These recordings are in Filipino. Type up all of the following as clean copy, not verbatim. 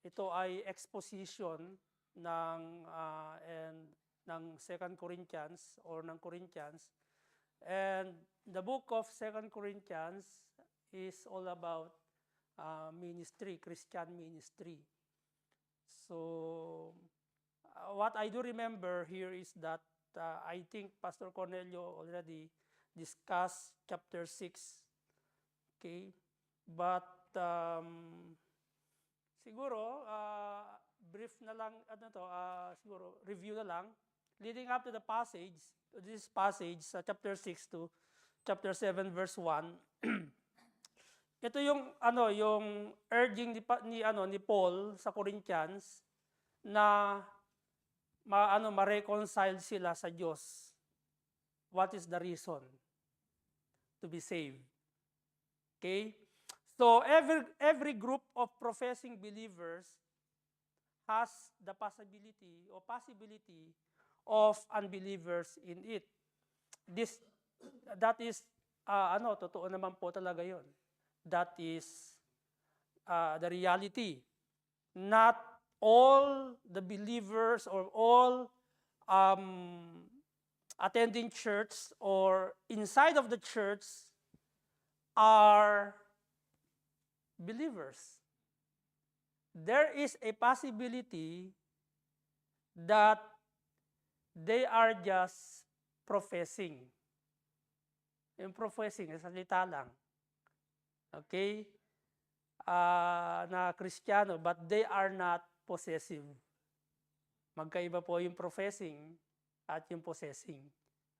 ito ay exposition ng Second Corinthians or ng Corinthians. And the book of Second Corinthians is all about ministry, Christian ministry. So what I do remember here is that I think Pastor Cornelio already discussed chapter 6. Okay? But siguro brief na lang siguro review na lang leading up to the passage, this passage sa chapter 6 to chapter 7 verse 1. Ito yung yung urging ni Paul sa Corinthians na ma-reconcile sila sa Diyos. What is the reason to be saved? Okay? So every group of professing believers has the possibility of unbelievers in it. That is totoo naman po talaga 'yon. That is the reality. Not all the believers or all attending church or inside of the church are believers. There is a possibility that they are just professing. Yung professing, salita lang. Okay? Na Kristiyano, but they are not possessive. Magkaiba po yung professing at yung possessing.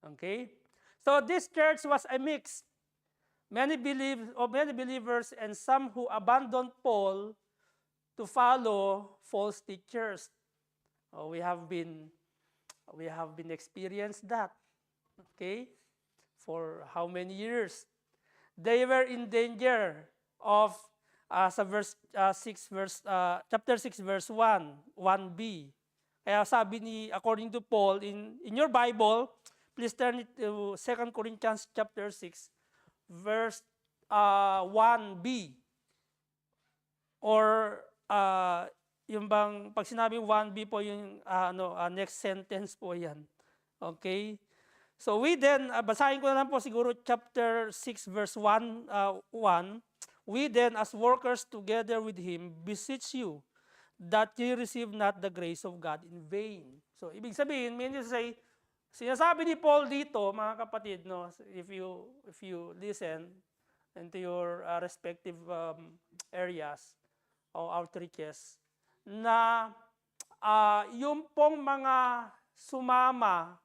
Okay? So this church was a mix. Many believers and some who abandoned Paul to follow false teachers. We have been experienced that. Okay? For how many years? They were in danger of chapter 6 verse 1b. Kaya sabi according to Paul in your Bible, please turn it to 2 Corinthians chapter 6 verse 1b. Or yung bang pag sinabi 1b po yung next sentence po yan. Okay? So we then, basahin ko na lang po siguro chapter 6 verse 1. We then as workers together with him beseech you that ye receive not the grace of God in vain. So ibig sabihin, sinasabi ni Paul dito, mga kapatid, no, if you listen into your respective areas o outreaches, na yung pong mga sumama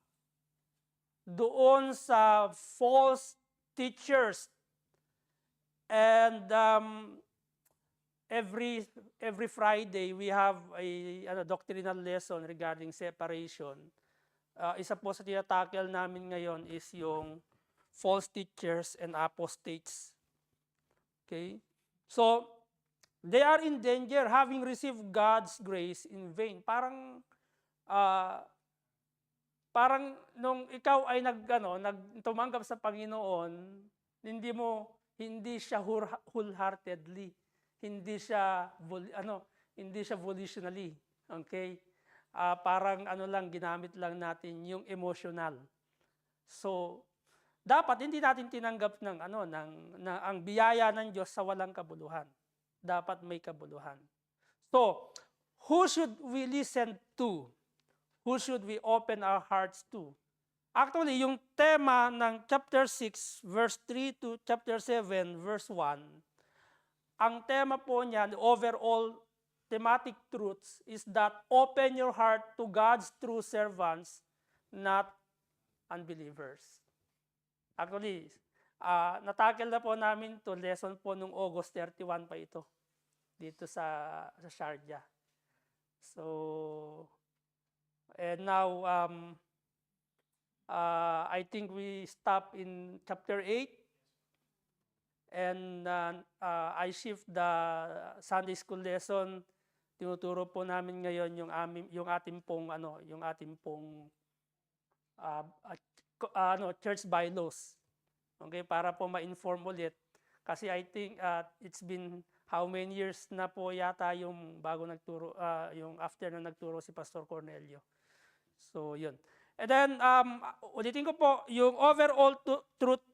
doon sa false teachers and every Friday we have a doctrinal lesson regarding separation. Isa po sa tinatackle namin ngayon is yung false teachers and apostates. Okay? So they are in danger having received God's grace in vain. Parang nung ikaw ay tumanggap sa Panginoon, hindi siya wholeheartedly, hindi siya volitionally. Okay? Parang ginamit lang natin yung emotional. So dapat hindi natin tinanggap ang biyaya ng Diyos sa walang kabuluhan. Dapat may kabuluhan. So, who should we listen to? Who should we open our hearts to? Actually, yung tema ng chapter 6, verse 3 to chapter 7, verse 1, ang tema po niya, the overall thematic truths, is that open your heart to God's true servants, not unbelievers. Actually, natakil na po namin to lesson po nung August 31 pa ito, dito sa Sharjah. So, and now, I think we stop in chapter 8. And I shift the Sunday school lesson. Tinuturo po namin ngayon yung ating pong church bylaws. Okay, para po ma-inform ulit. Kasi I think it's been how many years na po yata yung bago nagturo, yung after na nagturo si Pastor Cornelio. So, yun. And then, ulitin ko po, yung overall truth,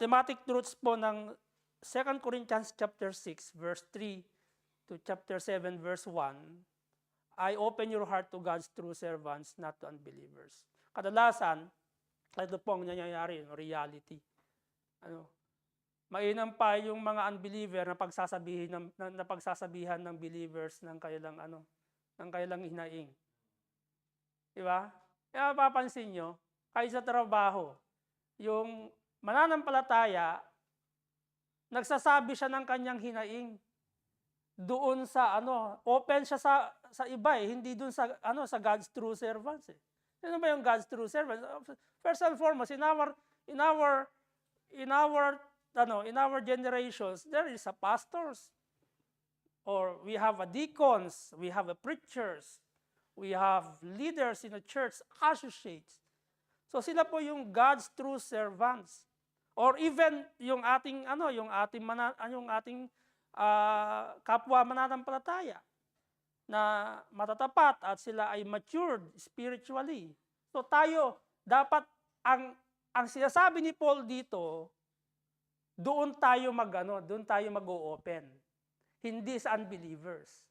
thematic truths po ng 2 Corinthians chapter 6, verse 3 to chapter 7, verse 1, I open your heart to God's true servants, not to unbelievers. Kadalasan, ito po ang nangyayari, reality. Mainam pa yung mga unbeliever na pagsasabihan ng believers ng kailang hinaing. Di ba? Kaya mapapansin nyo, kahit sa trabaho, yung mananampalataya, nagsasabi siya ng kanyang hinaing. Doon sa open siya sa iba hindi doon sa God's true servants. Ano ba yung God's true servants? First and foremost, in our generations, there is a pastors, or we have a deacons, we have a preachers, we have leaders in the church, associates. So sila po yung God's true servants. Or even yung ating kapwa mananampalataya na matatapat at sila ay matured spiritually. So tayo dapat ang sinasabi ni Paul dito, doon tayo mag-o-open. Hindi sa unbelievers.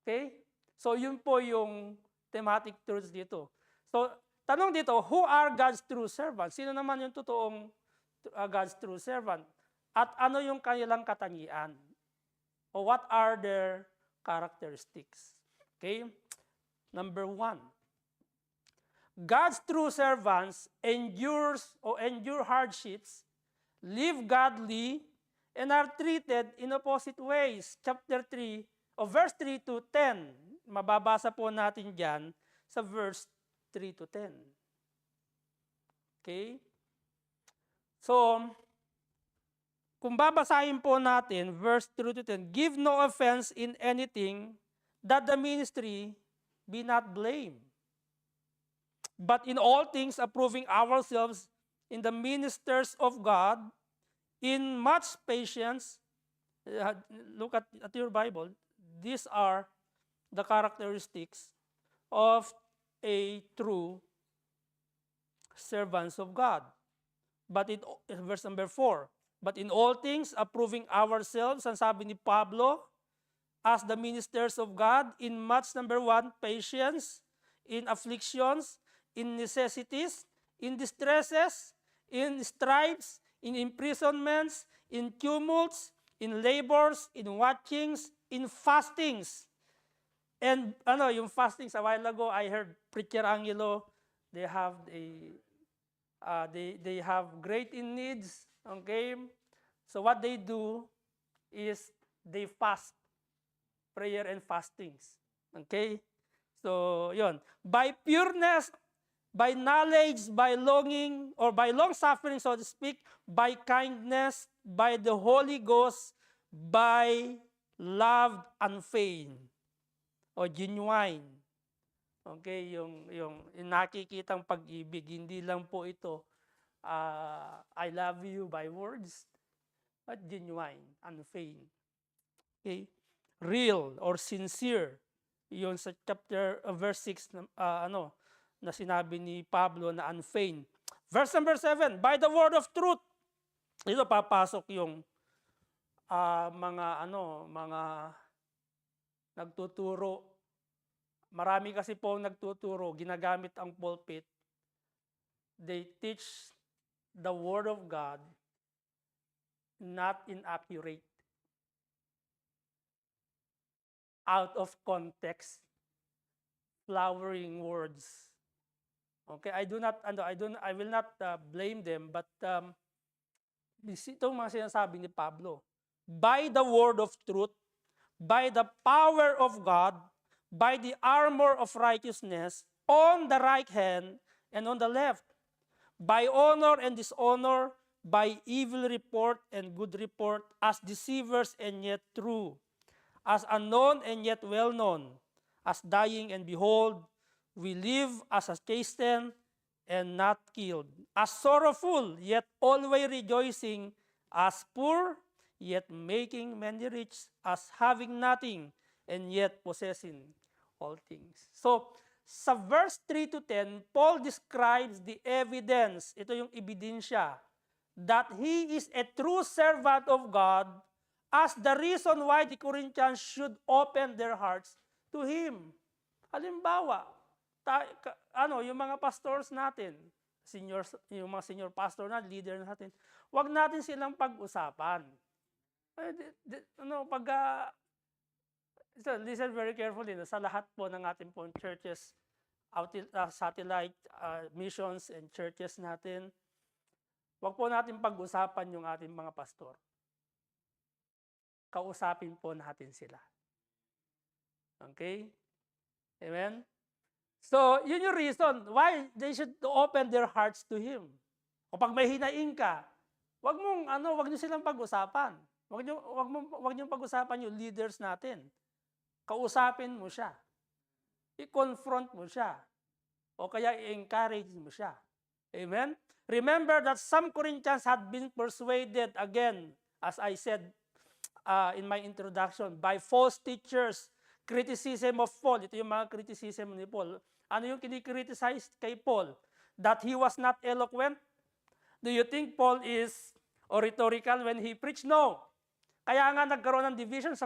Okay? So yun po yung thematic truths dito. So tanong dito, who are God's true servants? Sino naman yung totoong God's true servant? At ano yung kanilang katangian? O what are their characteristics? Okay? Number 1. God's true servants endure hardships, live godly, and are treated in opposite ways. Chapter 3, verse 3 to 10. Mababasa po natin dyan sa verse 3 to 10. Okay? So, kung babasahin po natin, verse 3 to 10, give no offense in anything, that the ministry be not blamed. But in all things, approving ourselves in the ministers of God, in much patience. Look at your Bible. These are the characteristics of a true servants of God. But verse number 4, but in all things, approving ourselves, ang sabi ni Pablo, as the ministers of God, in much number 1, patience, in afflictions, in necessities, in distresses, in stripes, in imprisonments, in tumults, in labors, in watchings, in fastings. And yung fastings, a while ago, I heard Preacher Angelo, they have great in needs. Okay? So what they do is they fast, prayer and fastings. Okay? So, yun. By pureness, by knowledge, by longing, or by long suffering, so to speak, by kindness, by the Holy Ghost, by love unfeigned, o genuine. Okay, yung nakikitang pag-ibig, hindi lang po ito, I love you by words, but genuine, unfeigned. Okay? Real or sincere. Yun sa verse 6 na sinabi ni Pablo na unfeigned. Verse number 7, by the word of truth. Ito papasok yung mga nagtuturo. Marami kasi po nagtuturo, ginagamit ang pulpit. They teach the word of God, not inaccurate. Out of context, flowering words. Okay, I will not blame them, but itong mga sinasabi ni Pablo, by the word of truth, by the power of God, by the armor of righteousness, on the right hand and on the left, by honor and dishonor, by evil report and good report, as deceivers and yet true, as unknown and yet well known, as dying and behold, we live as a chastened and not killed, as sorrowful yet always rejoicing, as poor yet making many rich, as having nothing, and yet possessing all things. So, sa verse 3 to 10, Paul describes the evidence, ito yung ebidensya, that he is a true servant of God as the reason why the Corinthians should open their hearts to him. Halimbawa, yung mga pastors natin, yung mga senior pastor na, leader natin, wag natin silang pag-usapan. Listen very carefully, sa lahat po ng ating po churches, satellite missions and churches natin, wag po natin pag-usapan yung ating mga pastor. Kausapin po natin sila. Okay? Amen? So, yun yung reason why they should open their hearts to Him. Kapag may hinaing ka, wag niyo silang pag-usapan. Wag niyo pag-usapan yung leaders natin. Kausapin mo siya. I-confront mo siya. O kaya i-encourage mo siya. Amen? Remember that some Corinthians had been persuaded again, as I said in my introduction, by false teachers, criticism of Paul. Ito yung mga criticism ni Paul. Ano yung kinikriticize kay Paul? That he was not eloquent? Do you think Paul is rhetorical when he preached? No. Kaya nga nagkaroon ng division sa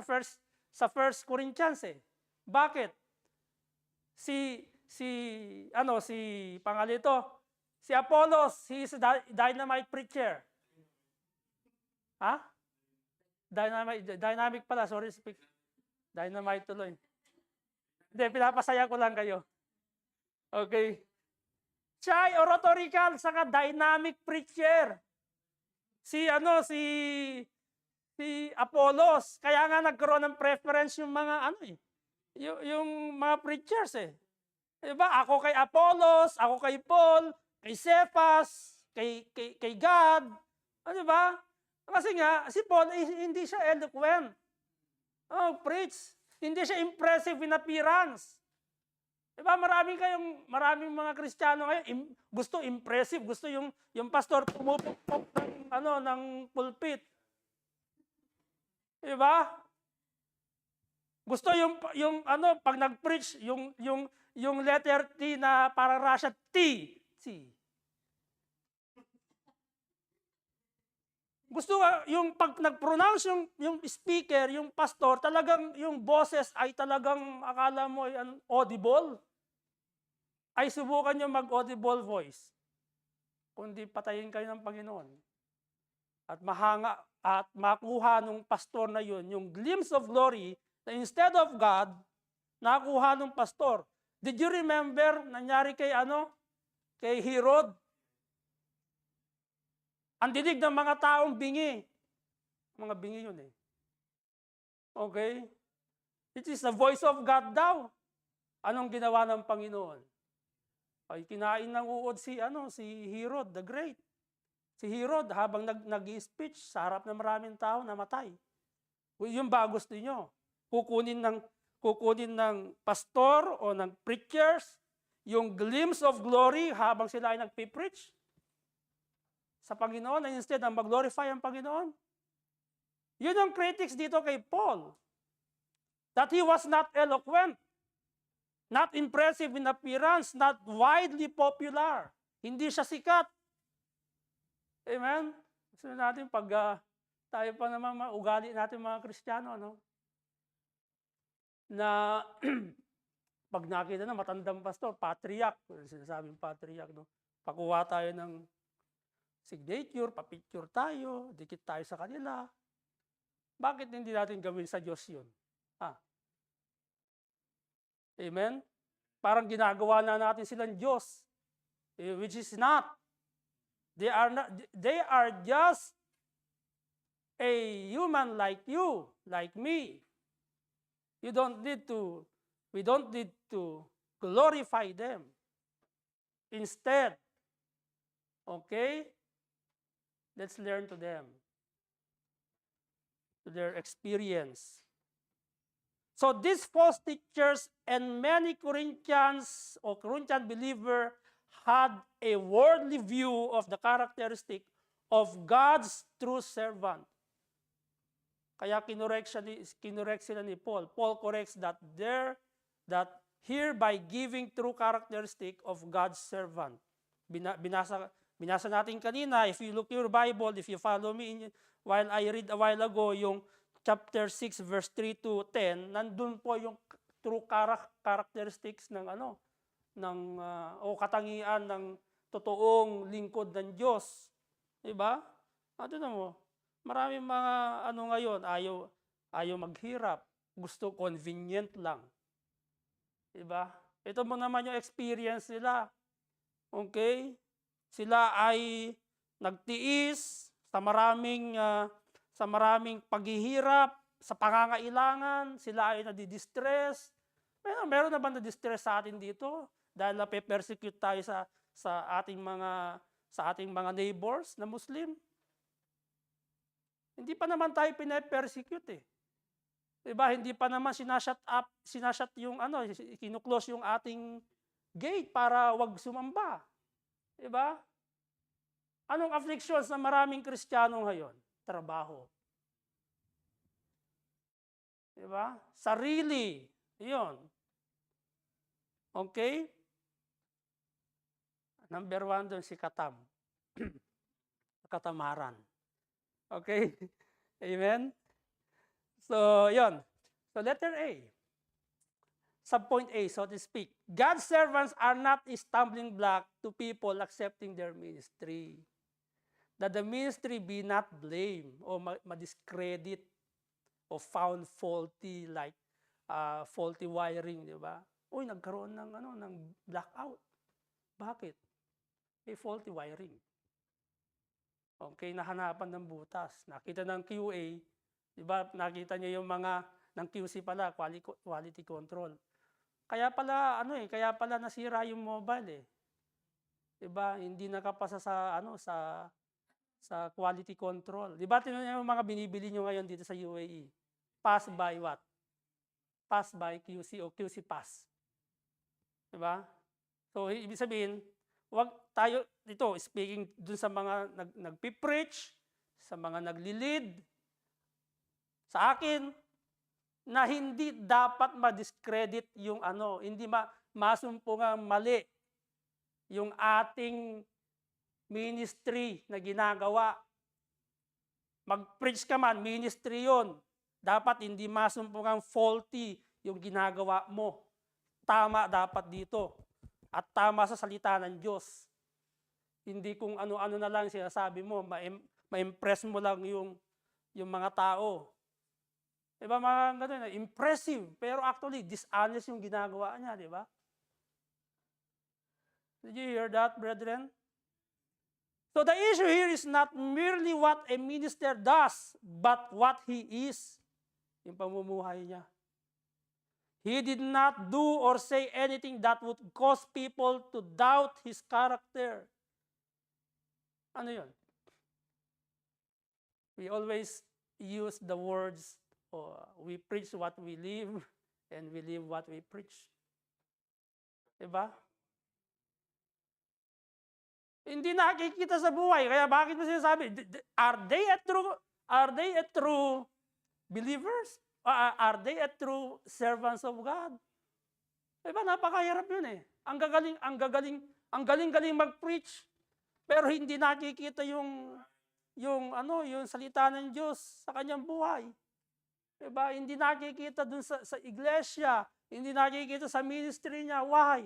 first Corinthians eh. Bakit? Si Apollos, he is a dynamite preacher. Ha? Dynamic pala, sorry. Dynamite tuloy. Hindi, pinapasaya ko lang kayo. Okay. Siya ay oratorical, saka dynamic preacher. Si Apollos, kaya nga nagkaroon ng preference yung mga yung mga preachers eh. Diba? Ako kay Apollos, ako kay Paul, kay Cephas, kay God. Diba? Kasi nga, si Paul hindi siya eloquent. Preach. Hindi siya impressive in appearance. Diba? Maraming mga Kristiyano ngayon, gusto impressive, gusto yung pastor pumupok ng pulpit. Diba? Gusto pag nag-preach, yung letter T na parang Russia T. Gusto yung pag nag-pronounce yung speaker, yung pastor, talagang yung boses ay talagang akala mo ay audible. Ay subukan nyo mag-audible voice. Kundi patayin kayo ng Panginoon. At makuha nung pastor na yun, yung glimpse of glory, na instead of God, nakuha nung pastor. Did you remember, nangyari kay Herod? Ang dinig ng mga taong bingi. Mga bingi yun eh. Okay? It is the voice of God daw. Anong ginawa ng Panginoon? Ay kinain ng uod si Herod the Great. Si Herod, habang nag-i-speech sa harap ng maraming tao, namatay. Yung ba gusto niyo? Kukunin ng pastor o ng preachers yung glimpse of glory habang sila ay nagpipreach sa Panginoon, na instead na mag-glorify ang Panginoon. Yun ang critics dito kay Paul. That he was not eloquent, not impressive in appearance, not widely popular. Hindi siya sikat. Amen? Gusto natin pag tayo pa naman ugali natin mga Kristiyano, na pag nakita na matandang pastor, patriarch, sinasabing patriarch, pakuha tayo ng signature, papicture tayo, dikit tayo sa kanila. Bakit hindi natin gawin sa Diyos yun? Amen? Parang ginagawa na natin silang Diyos, which is not. They are just a human like you, like me. We don't need to glorify them. Instead, okay, let's learn to them, to their experience. So these false teachers and many Corinthian believer had a worldly view of the characteristic of God's true servant. Kaya kinorek sila ni Paul. Paul corrects that here by giving true characteristic of God's servant. Binasa natin kanina, if you look your Bible, if you follow me while I read a while ago, yung chapter 6 verse 3 to 10, nandun po yung true characteristics ng katangian ng totoong lingkod ng Diyos. Diba? Mo, maraming mga ngayon, ayaw maghirap, gusto convenient lang. Diba? Ito mo naman yung experience nila. Okay? Sila ay nagtiis sa maraming paghihirap, sa pangangailangan, sila ay nadidistress. Meron na ba na-distress sa atin dito? Dahil nape-persecute tayo sa ating mga neighbors na Muslim? Hindi pa naman tayo pine-persecute eh. Diba? Hindi pa naman sinashut yung kinuklose yung ating gate para wag sumamba. Diba? Anong afflictions na maraming Kristiyano ngayon? Trabaho. Diba? Sarili. Yun. Okay? Number 1 doon si Katam. Katamaran. Okay? Amen? So, yun. So, letter A. Subpoint A, so to speak. God's servants are not a stumbling block to people accepting their ministry. That the ministry be not blamed or ma-discredit o found faulty, like faulty wiring, di ba? Uy, nagkaroon ng blackout. Bakit? May faulty wiring. Okay, nahanapan ng butas. Nakita ng QA, di ba? Nakita niyo yung mga ng QC pala, quality control. Kaya pala nasira yung mobile eh. 'Di ba? Hindi nakapasa sa quality control. 'Di ba tingnan niyo yung mga binibili niyo ngayon dito sa UAE? Pass by what? Pass by QC o QC pass. 'Di ba? So ibig sabihin, wag tayo dito speaking dun sa mga nagpi-preach, sa mga nagli-lead, sa akin na hindi dapat ma-discredit yung hindi masumpungang mali yung ating ministry na ginagawa. Mag-preach ka man, ministry yun. Dapat hindi masumpungang faulty yung ginagawa mo. Tama dapat dito. At tama sa salita ng Diyos. Hindi kung ano-ano na lang sinasabi mo, ma-impress mo lang yung mga tao. Diba mga ganun, impressive, pero actually dishonest yung ginagawa niya, di ba? Did you hear that, brethren? So the issue here is not merely what a minister does, but what he is. Yung pamumuhay niya. He did not do or say anything that would cause people to doubt his character. Ano yun? We always use the words, we preach what we live, and we live what we preach. Diba? Hindi nakikita sa buhay, kaya bakit mo sinasabi? Are they a true believers? Are they a true servants of God? Diba, napakahirap yun eh. Ang galing mag-preach, pero hindi nakikita yung salita ng Diyos sa kanyang buhay. Diba? Hindi nakikita dun sa iglesia, hindi nakikita sa ministry niya. Why?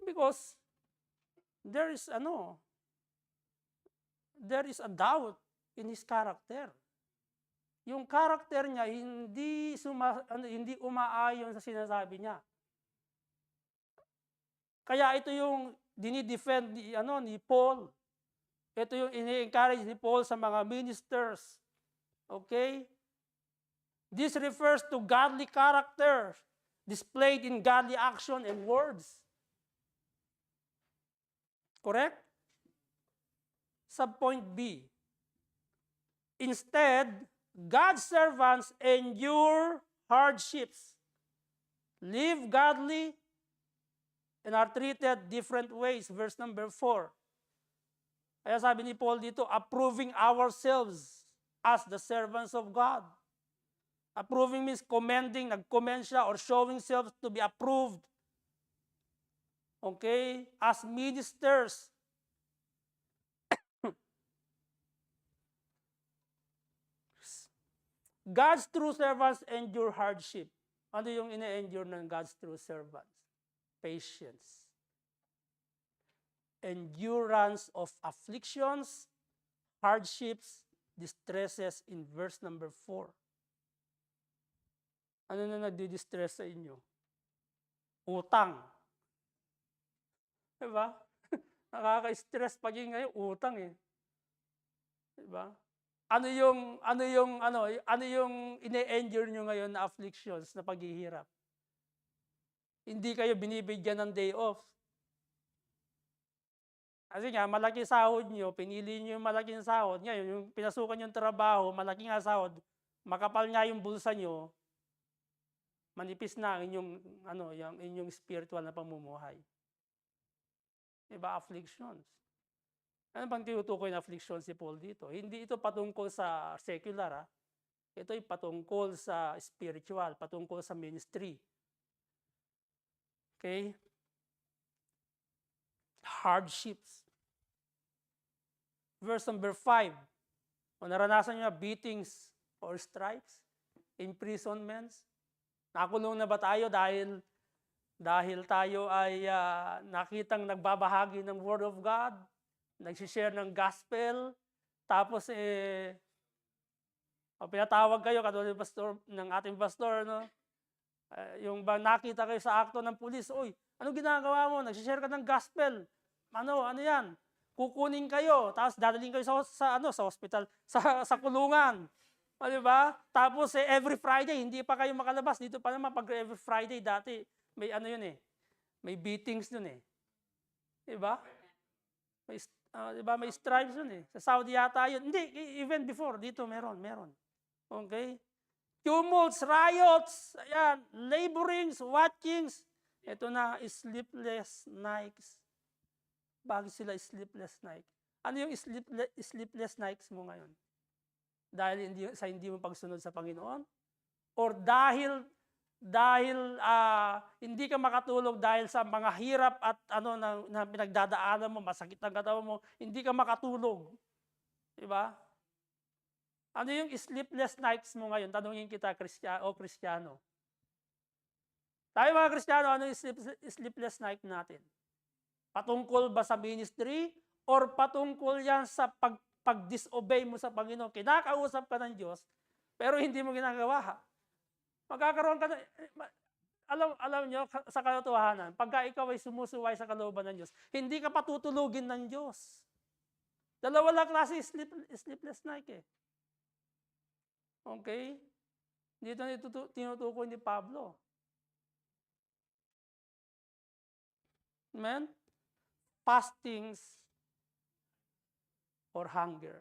Because there is a doubt in his character. Yung character niya hindi umaayon sa sinasabi niya. Kaya ito yung dinidefend ni Paul. Ito yung ini-encourage ni Paul sa mga ministers. Okay? This refers to godly character displayed in godly action and words. Correct? Subpoint B. Instead, God's servants endure hardships, live godly, and are treated different ways. Verse number 4. Kaya sabi ni Paul dito, approving ourselves as the servants of God. Approving means commending, nag-commend siya or showing self to be approved. Okay? As ministers. God's true servants endure hardship. Ano yung ine-endure ng God's true servants? Patience. Endurance of afflictions, hardships, distresses in verse number 4. Ano na nagdi-distress sa inyo? Utang. Diba? Nakaka-stress paging ngayon, utang eh. Diba? Ano yung ine-endure nyo ngayon na afflictions, na paghihirap? Hindi kayo binibigyan ng day off. Kasi nga, malaki sahod nyo, pinili nyo yung malaking sahod. Ngayon, yung pinasukan yung trabaho, malaki nga sahod, makapal nga yung bulsa nyo, manipis na yung inyong spiritual na pamumuhay. Diba? Afflictions. Ano bang tinutukoy na afflictions si Paul dito? Hindi ito patungkol sa secular. Ito ay patungkol sa spiritual, patungkol sa ministry. Okay? Hardships. Verse number 5. Kung naranasan nyo beatings or stripes, imprisonments, nakulong na ba tayo dahil tayo ay nakitang nagbabahagi ng Word of God, nagsishare ng gospel, tapos pinatawag kayo katulad ng ating pastor, no? Yung ba nakita kayo sa akto ng pulis, oy, ano ginagawa mo? Nagsishare ka ng gospel. Ano yan? Kukunin kayo, tapos dadaling kayo sa hospital, sa kulungan. Di ba? Tapos every Friday, hindi pa kayo makalabas. Dito pa naman, pag every Friday, dati, may may beatings dun eh. Di ba? May stripes dun eh. Sa Saudi yata yun. Hindi, even before, dito meron. Okay? Tumults, riots, ayan, laborings, watchings. Ito na, sleepless nights. Bakit sila sleepless night? Ano yung sleepless nights mo ngayon? Dahil hindi mo pagsunod sa Panginoon? Or dahil hindi ka makatulog dahil sa mga hirap at na pinagdadaanan mo, masakit ang katawan mo, hindi ka makatulog. Diba? Ano yung sleepless nights mo ngayon? Tanungin kita, Kristiyano. Tayo mga Kristiyano, ano yung sleepless night natin? Patungkol ba sa ministry? Or patungkol yan sa pag-disobey mo sa Panginoon? Kinakausap ka ng Diyos, pero hindi mo ginagawa. Magkakaroon ka na, alam nyo, sa katotohanan, pagka ikaw ay sumusuway sa kalooban ng Diyos, hindi ka patutulugin ng Diyos. Dalawa lang klase sleepless night eh. Okay? Dito tinutukoy ni Pablo. Amen? Fastings or hunger.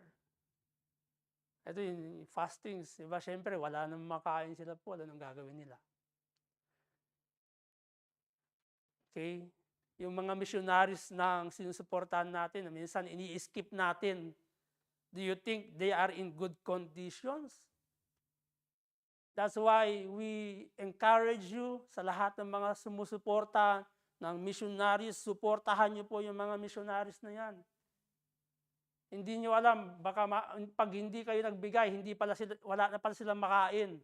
Ito yung fastings. Diba? Siyempre, wala nang makain sila po. Ano nang gagawin nila? Okay? Yung mga missionaries na sinusuportahan natin, minsan ini-skip natin. Do you think they are in good conditions? That's why we encourage you sa lahat ng mga sumusuporta ng missionaries, suportahan niyo po yung mga missionaries na yan. Hindi niyo alam, baka pag hindi kayo nagbigay, wala na pala silang makain.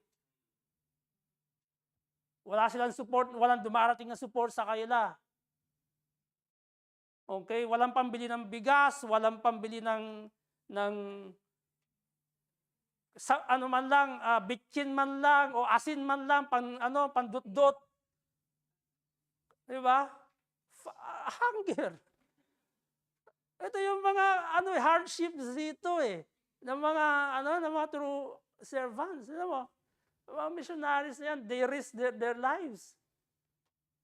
Wala silang support, walang dumarating na support sa kanila. Okay, walang pambili ng bigas, walang pambili ng man lang, bitchin man lang o asin man lang pandutdot. 'Di ba? Hunger. Ito yung mga hardships dito eh. Ng mga true servants, mga missionaries yan, they risk their lives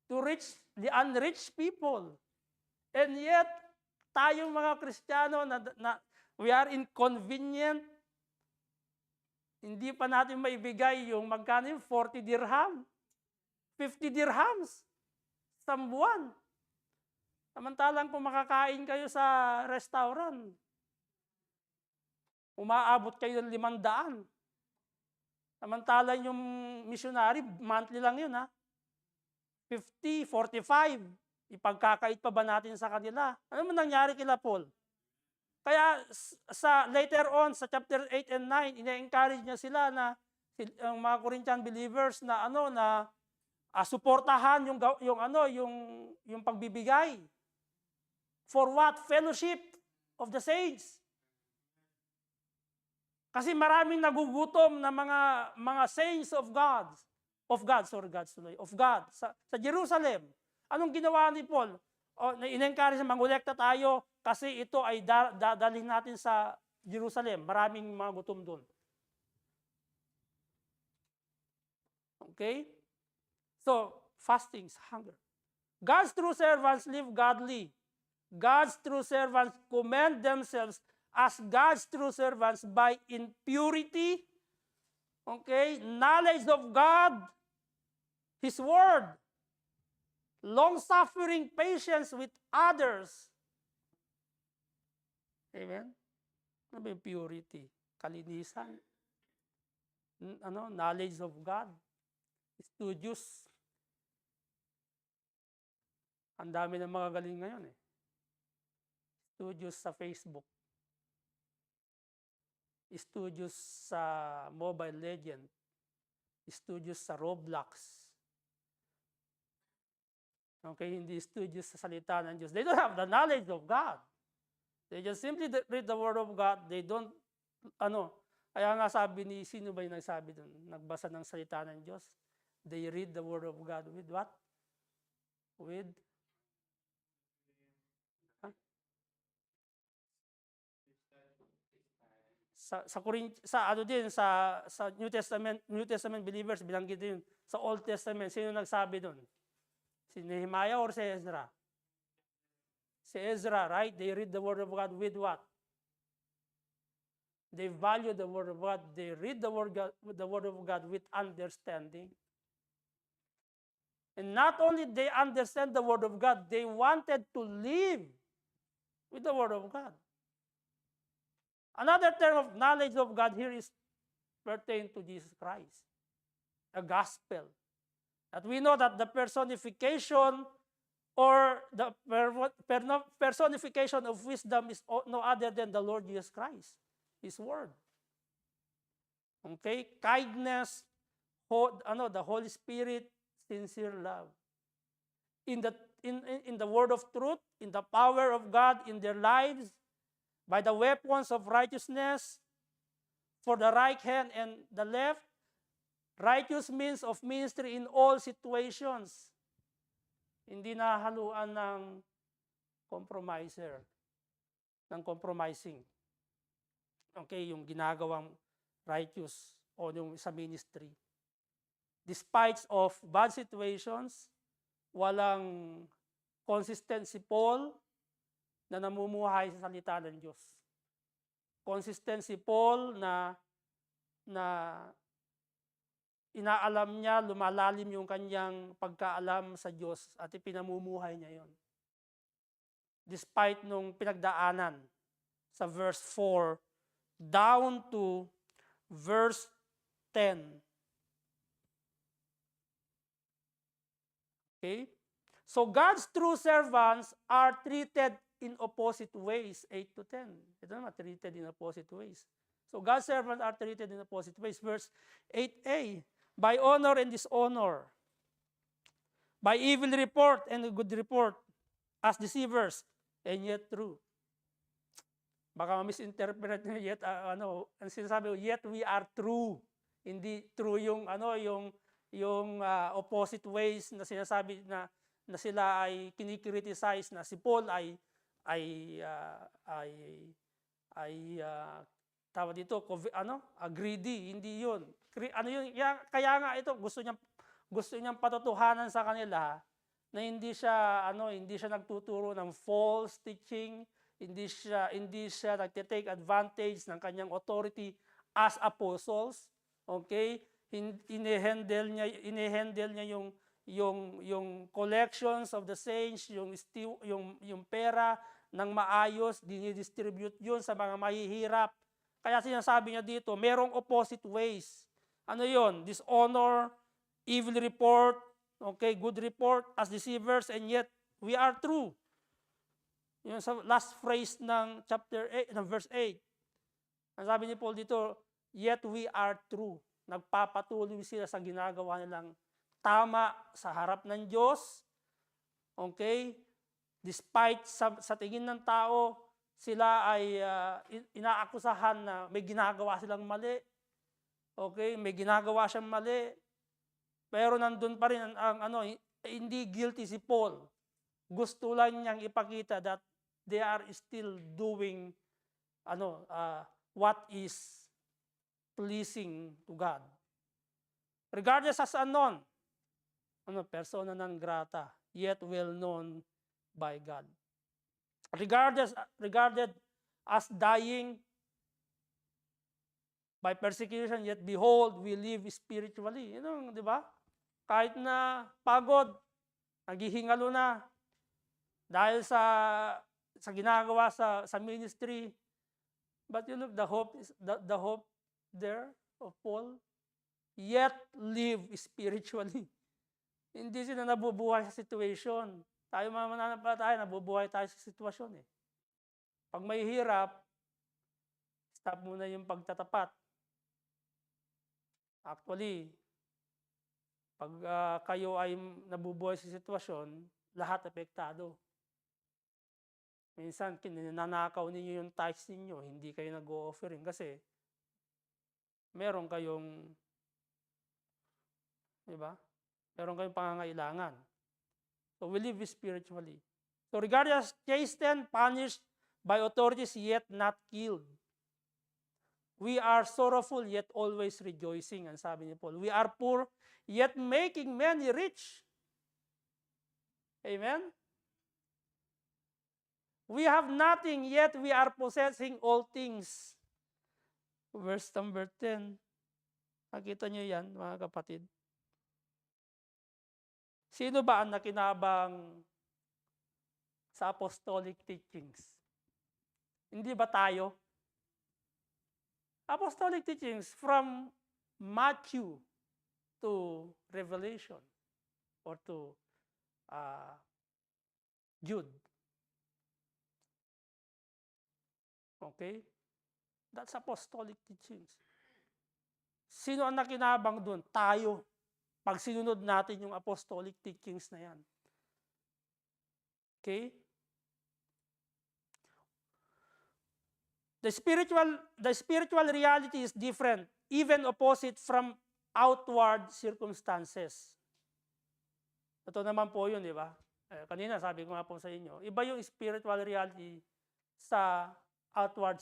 to reach the unreached people. And yet, tayong mga Kristiyano na we are inconvenient. Hindi pa natin maibigay yung magkano yung 40 dirham, 50 dirhams sa buwan. Samantalang kung makakain kayo sa restaurant, umaabot kayo ng 500. Samantalang yung missionary, monthly lang yun, 50, 45. Ipagkakait pa ba natin sa kanila? Ano man nangyari kila Paul? Kaya sa later on, sa chapter 8 and 9, ina-encourage niya sila na ang mga Corinthian believers na suportahan yung pagbibigay. For what? Fellowship of the saints. Kasi maraming nagugutom na mga saints of God sa Jerusalem. Anong ginawa ni Paul? In-encourage na mangolekta tayo kasi ito ay dadalhin natin sa Jerusalem. Maraming mga gutom doon. Okay? So, fasting, hunger. God's true servants live godly. God's true servants commend themselves as God's true servants by in purity, okay, knowledge of God, His Word, long-suffering patience with others. Amen? Ano ba yung purity? Kalinisan. Knowledge of God. Studious. Ang dami ng mga galing ngayon Studious sa Facebook. Studious sa Mobile Legend. Studious sa Roblox. Okay, hindi studious sa salita ng Diyos. They don't have the knowledge of God. They just simply read the Word of God. They don't, kaya nga sabi ni, sino ba yung nagsabi doon? Nagbasa ng salita ng Diyos. They read the Word of God with what? With sa New Testament believers, binanggit din sa Old Testament, sino nagsabi doon? Si Nehemiah or si Ezra? Si Ezra, right? They read the Word of God with what? They value the Word of God. They read the Word of God with understanding. And not only they understand the Word of God, they wanted to live with the Word of God. Another term of knowledge of God here is pertain to Jesus Christ, a gospel. That we know that the personification or the personification of wisdom is no other than the Lord Jesus Christ, His Word. Okay? Kindness, the Holy Spirit, sincere love. In the word of truth, in the power of God in their lives, by the weapons of righteousness, for the right hand and the left, righteous means of ministry in all situations. Hindi nahaluan ng compromising. Okay, yung ginagawang righteous o yung sa ministry. Despite of bad situations, walang consistent si Paul na namumuhay sa salita ng Diyos. Consistent si Paul na inaalam niya, lumalalim yung kanyang pagkaalam sa Diyos at ipinamumuhay niya yon. Despite nung pinagdaanan sa verse 4 down to verse 10. Okay? So God's true servants are treated in opposite ways, 8 to 10. Ito naman, treated in opposite ways. So God's servants are treated in opposite ways. Verse 8a, by honor and dishonor, by evil report and good report, as deceivers, and yet true. Baka misinterpret nyo, yet, ang sinasabi, yet we are true. Hindi true yung opposite ways na sinasabi na sila ay kinikriticize, na si Paul ay tawag dito, greedy, hindi yun. Kaya nga ito, gusto niyang patutuhanan sa kanila na hindi siya nagtuturo ng false teaching, hindi siya nagte-take advantage ng kanyang authority as apostles. Okay? Ine-handle niya yung collections of the saints, yung pera ng maayos, dinidistribute yun sa mga mahihirap Kaya sinasabi niya dito, merong opposite ways. Ano yon? Dishonor, evil report, okay, good report, as deceivers, and yet we are true. Yun sa last phrase ng chapter 8, ng verse 8. Ang sabi ni Paul dito, yet we are true. Nagpapatuloy sila sa ginagawa nilang tama sa harap ng Diyos. Okay? Despite sa tingin ng tao, sila ay inaakusahan na may ginagawa silang mali. Okay? May ginagawa siyang mali. Pero nandun pa rin hindi guilty si Paul. Gusto lang niyang ipakita that they are still doing what is pleasing to God. Regardless as unknown, persona non grata, yet well known by God. Regarded as dying by persecution, yet behold, we live spiritually. Di ba? Kahit na pagod, naghihingalo na, dahil sa ginagawa sa ministry, but you look, the hope there of Paul, yet live spiritually. Hindi sila nabubuhay sa situation. Tayo mga mananampalataya, nabubuhay tayo sa sitwasyon eh. Pag may hirap, stop muna yung pagtatapat. Actually, pag kayo ay nabubuhay sa sitwasyon, lahat apektado. Minsan, nanakaw ninyo yung tithes ninyo, hindi kayo nag-o-offering kasi meron kayong, di ba? Meron kayong pangangailangan. So we live spiritually. So regarded as chastened, punished by authorities, yet not killed. We are sorrowful, yet always rejoicing. Ang sabi ni Paul. We are poor, yet making many rich. Amen? We have nothing, yet we are possessing all things. Verse number 10. Nakita nyo yan, mga kapatid. Sino ba ang nakinabang sa apostolic teachings? Hindi ba tayo? Apostolic teachings from Matthew to Revelation or to Jude. Okay? That's apostolic teachings. Sino ang nakinabang doon? Tayo. Pag sinunod natin yung apostolic teachings na yan. Okay? The spiritual reality is different, even opposite from outward circumstances. Ito naman po yun, di ba? Kanina sabi ko nga po sa inyo, iba yung spiritual reality sa outward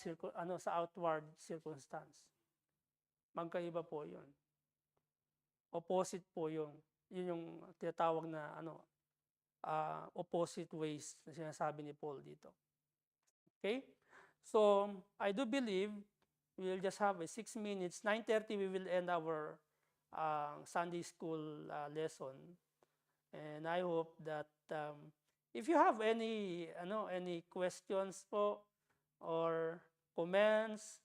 circumstance. Magkaiba po yun. Opposite po yun yung tinatawag na opposite ways na sinasabi ni Paul dito. Okay? So, I do believe we will just have 6 minutes. 9:30 we will end our Sunday school lesson. And I hope that if you have any questions po or comments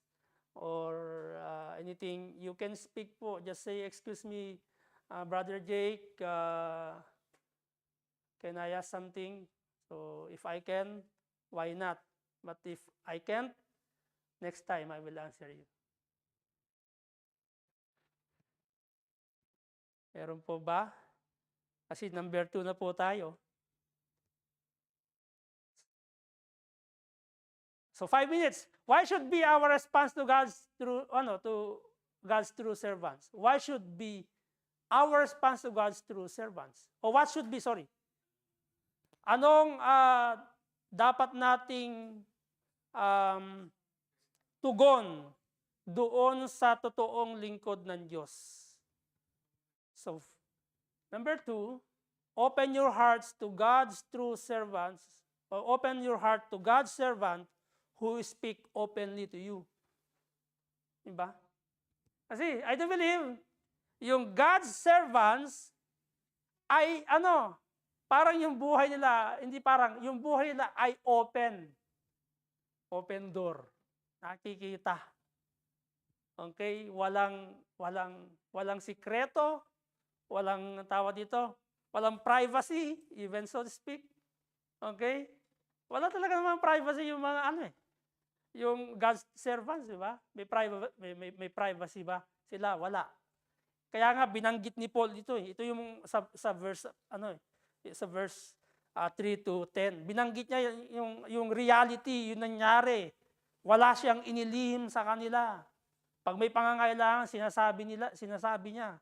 or anything, you can speak po. Just say, excuse me, Brother Jake, can I ask something? So if I can, why not? But if I can't, next time I will answer you. Meron po ba? Kasi number 2 na po tayo. So 5 minutes. Why should be our response to God's true servants? Why should be our response to God's true servants? Or what should be, Anong dapat nating tugon doon sa totoong lingkod ng Diyos? So, number 2, open your hearts to God's true servants, or open your heart to God's servant who speak openly to you. Diba? Kasi, I do believe, yung God's servants ay parang yung buhay nila, yung buhay nila ay open door. Nakikita. Okay? Walang sikreto, walang tawag dito, walang privacy, even so to speak. Okay? Wala talaga namang privacy yung mga ano eh, yung God's servants, di ba? May privacy ba sila? Wala. Kaya nga binanggit ni Paul dito eh. Ito yung sa verse ano eh, sa verse 3 to 10. Binanggit niya yung reality, yung nangyari. Wala siyang inilihim sa kanila. Pag may pangangailangan, sinasabi niya.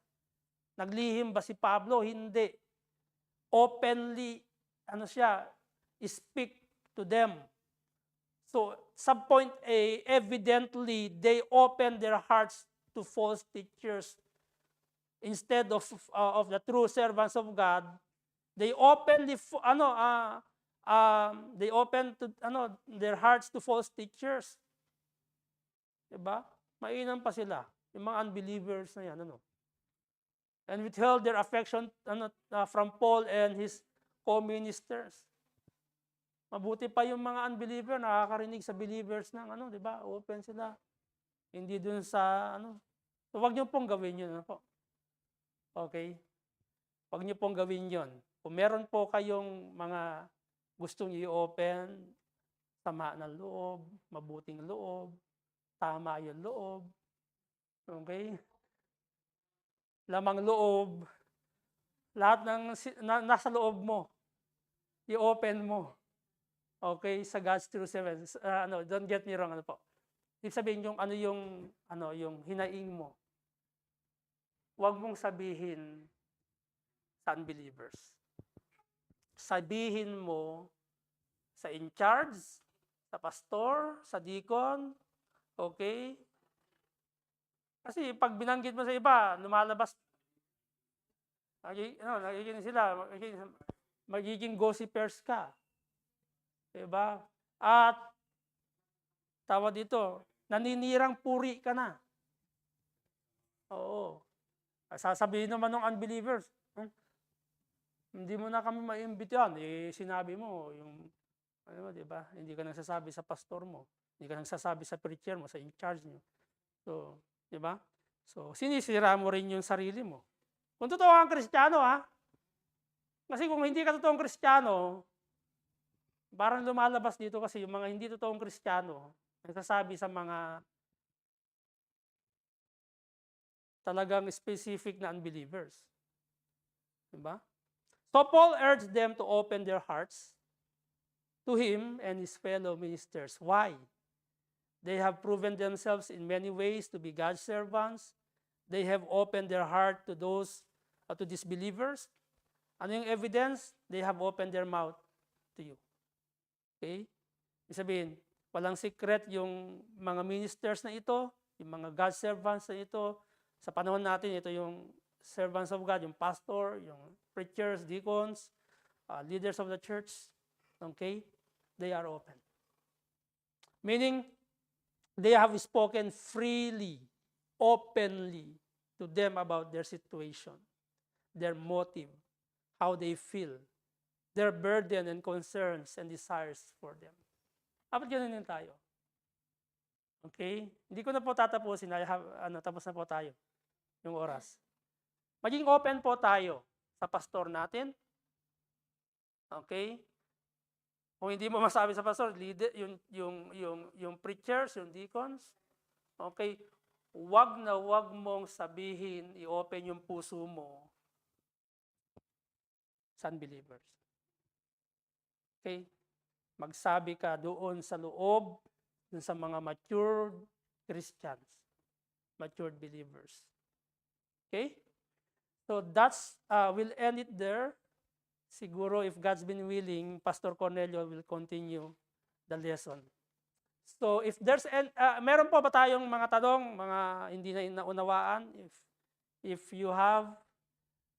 Naglihim ba si Pablo? Hindi. Openly, speak to them. So, subpoint A, evidently, they open their hearts to false teachers. Instead of the true servants of God, they openly, they open to, their hearts to false teachers. Diba? Mainam pa sila, yung mga unbelievers na yan, and withheld their affection from Paul and his co-ministers. Mabuti pa yung mga unbeliever, nakakarinig sa believers ng di ba? Open sila. Hindi dun sa So, wag niyo pong gawin yun, po. Okay? Wag niyo pong gawin yun. Kung meron po kayong mga gustong i-open, sama ng loob, mabuting loob, tama yung loob, okay? Lamang loob, lahat ng nasa loob mo, i-open mo. Okay, sa God's true servants. Don't get me wrong, po. Ibig sabihin yung hinaing mo. Huwag mong sabihin sa unbelievers. Sabihin mo sa in charge, sa pastor, sa deacon, okay? Kasi pag binanggit mo sa iba, lumalabas, magiging gossipers ka. Diba? At, tawag dito, naninirang puri ka na. Oo. Sasabihin naman ng unbelievers, hindi mo na kami maimbitahan. Sinabi mo, diba? Hindi ka nagsasabi sa pastor mo. Hindi ka nagsasabi sa preacher mo, sa in charge nyo. So, diba? So, sinisira mo rin yung sarili mo. Kung totoo kang Kristiyano, kasi kung hindi ka totoong Kristiyano, parang lumalabas dito kasi yung mga hindi totoong Kristiyano, nagsasabi sa mga talagang specific na unbelievers. Diba? So Paul urged them to open their hearts to him and his fellow ministers. Why? They have proven themselves in many ways to be God's servants. They have opened their heart to to disbelievers. Ano yung evidence? They have opened their mouth to you. Okay? Ibig sabihin, walang secret yung mga ministers na ito, yung mga God's servants na ito. Sa panahon natin, ito yung servants of God, yung pastor, yung preachers, deacons, leaders of the church. Okay? They are open. Meaning, they have spoken freely, openly to them about their situation, their motive, how they feel, their burden and concerns and desires for them. Dapat ganun din tayo. Okay? Hindi ko na po tatapusin. Tapos na po tayo yung oras. Maging open po tayo sa pastor natin. Okay? Kung hindi mo masabi sa pastor, leader, yung preachers, yung deacons, okay, wag mong sabihin, i-open yung puso mo sa unbelievers. Okay? Magsabi ka doon sa loob, doon sa mga matured Christians, matured believers. Okay? So that's, we'll end it there. Siguro, if God's been willing, Pastor Cornelio will continue the lesson. So, if there's, meron po ba tayong mga tanong, mga hindi na naunawaan? If you have,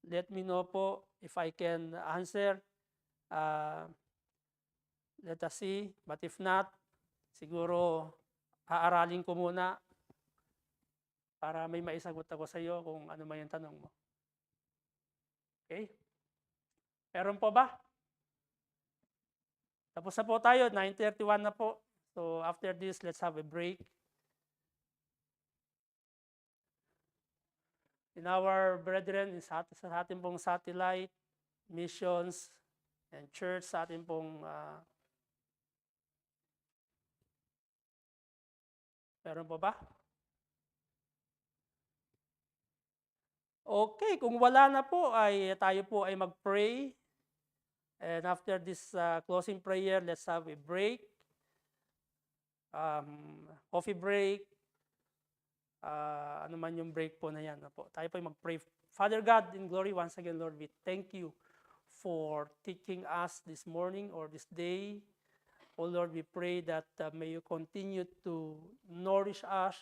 let me know po if I can answer. Let us see. But if not, siguro, aaralin ko muna para may maisagot ako sa iyo kung ano man yung tanong mo. Okay? Meron po ba? Tapos na po tayo, 9:31 na po. So after this, let's have a break. in our brethren, sa ating pong satellite, missions, and church, sa ating pong meron pa ba? Okay, kung wala na po, ay tayo po ay mag-pray. And after this closing prayer, let's have a break. Coffee break. Ano man yung break po na yan. Po. Tayo po ay mag-pray. Father God, in glory, once again, Lord, we thank you for teaching us this morning or this day. Oh Lord, we pray that may you continue to nourish us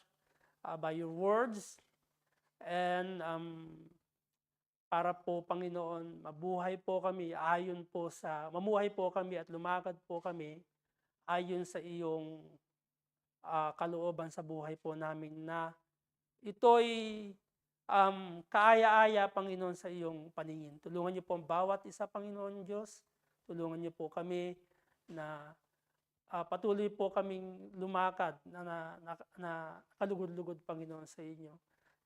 by your words. And para po, Panginoon, mamuhay po kami at lumakad po kami ayon sa iyong kalooban sa buhay po namin na ito'y kaaya-aya, Panginoon, sa iyong paningin. Tulungan niyo po ang bawat isa, Panginoon Diyos. Tulungan niyo po kami na patuloy po kaming lumakad na kalugod-lugod, Panginoon, sa inyo.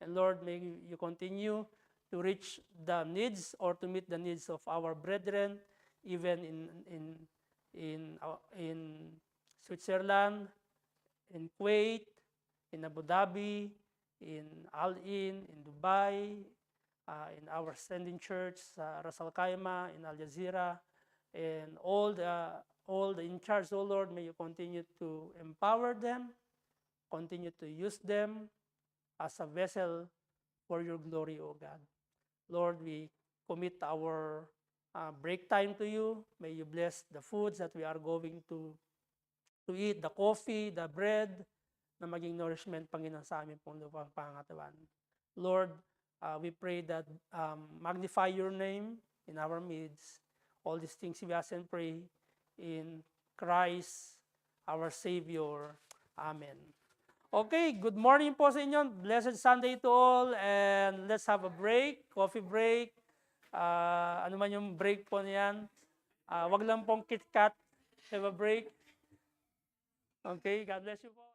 And Lord, may you continue to reach the needs or to meet the needs of our brethren, even in Switzerland, in Kuwait, in Abu Dhabi, in Al Ain, in Dubai, in our sending church sa Ras Al Khaimah, in Al Jazeera, and all the in charge, oh Lord, may you continue to empower them, continue to use them as a vessel for your glory, O God. Lord, we commit our break time to you. May you bless the foods that we are going to eat, the coffee, the bread, na maging nourishment, Panginoon, sa amin pong lupang pangatawan. Lord, we pray that magnify your name in our midst. All these things we ask and pray in Christ, our Savior. Amen. Okay, good morning po sa inyo. Blessed Sunday to all, and let's have a break, coffee break. Ano man yung break po niyan. Wag lang pong KitKat. Have a break. Okay, God bless you po.